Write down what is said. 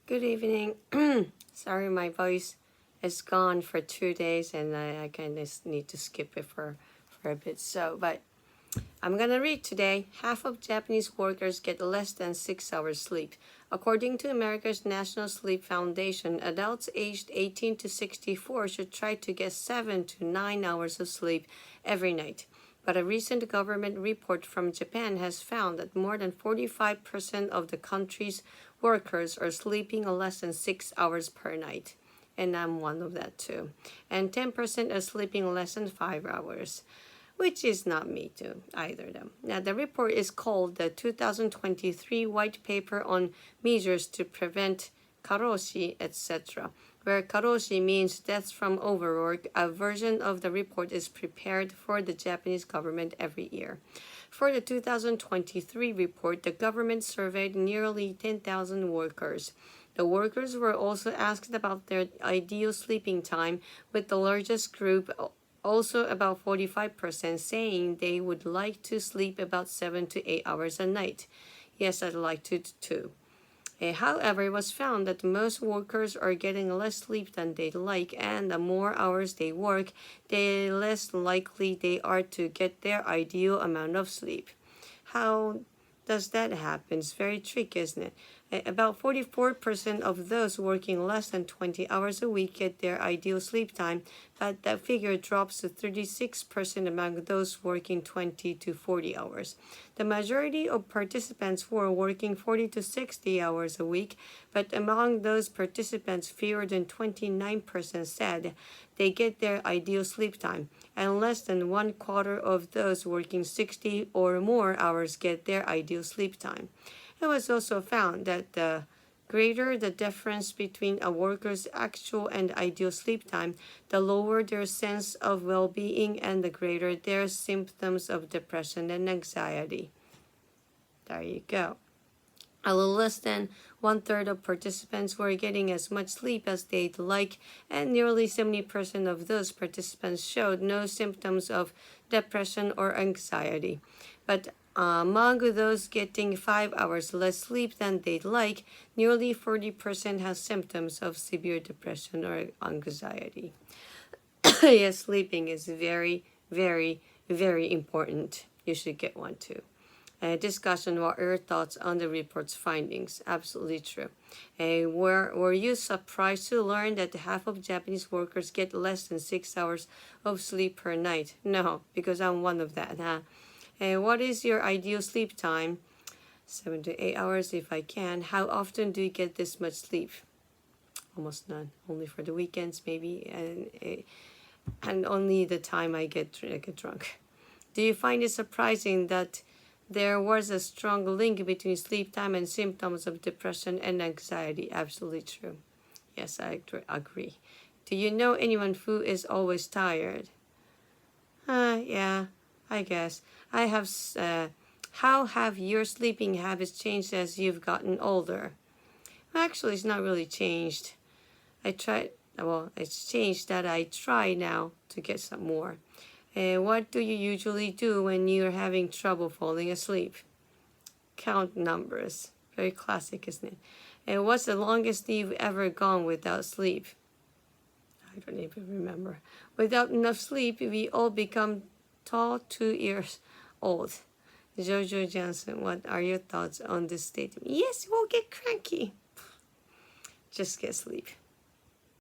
Good evening. Sorry, my voice is gone for 2 days, and I kind of need to skip it for a bit. But I'm gonna read today. Half of Japanese workers get less than 6 hours sleep. According to America's National Sleep Foundation, adults aged 18 to 64 should try to get 7 to 9 hours of sleep every night. But a recent government report from Japan has found that more than 45% of the country's workers are sleeping less than 6 hours per night. And I'm one of that too. And 10% are sleeping less than 5 hours, which is not me too either though. Now the report is called the 2023 White Paper on Measures to Prevent Karoshi, etc., where karoshi means deaths from overwork. A version of the report is prepared for the Japanese government every year. For the 2023 report, the government surveyed nearly 10,000 workers. The workers were also asked about their ideal sleeping time, with the largest group, also about 45%, saying they would like to sleep about 7 to 8 hours a night. Yes, I'd like to too. However, it was found that most workers are getting less sleep than they'd like, and the more hours they work, the less likely they are to get their ideal amount of sleep. How does that happen? It's very tricky, isn't it? About 44% of those working less than 20 hours a week get their ideal sleep time, but that figure drops to 36% among those working 20 to 40 hours. The majority of participants were working 40 to 60 hours a week, but among those participants, fewer than 29% said they get their ideal sleep time, and less than 1/4 of those working 60 or more hours get their ideal sleep time. It was also found that the greater the difference between a worker's actual and ideal sleep time, the lower their sense of well-being and the greater their symptoms of depression and anxiety. There you go. A little less than 1/3 of participants were getting as much sleep as they'd like, and nearly 70% of those participants showed no symptoms of depression or anxiety. But among those getting 5 hours less sleep than they'd like, nearly 40% has symptoms of severe depression or anxiety. Yes, sleeping is very, very, very important. You should get one too. Discussion: what are your thoughts on the report's findings? Absolutely true. Were you surprised to learn that half of Japanese workers get less than 6 hours of sleep per night? No, because I'm one of that. What is your ideal sleep time? 7 to 8 hours if I can. How often do you get this much sleep? Almost none. Only for the weekends maybe, and only the time I get drunk. Do you find it surprising that there was a strong link between sleep time and symptoms of depression and anxiety? Absolutely true. Yes, I agree. Do you know anyone who is always tired? Yeah, I guess. I have. How have your sleeping habits changed as you've gotten older? Actually, it's not really changed. It's changed that I try now to get some more. What do you usually do when you're having trouble falling asleep? Count numbers. Very classic, isn't it? And what's the longest you've ever gone without sleep? I don't even remember. Without enough sleep, we all become tall 2 years old. Jojo Johnson, what are your thoughts on this statement? Yes, we'll get cranky. Just get sleep.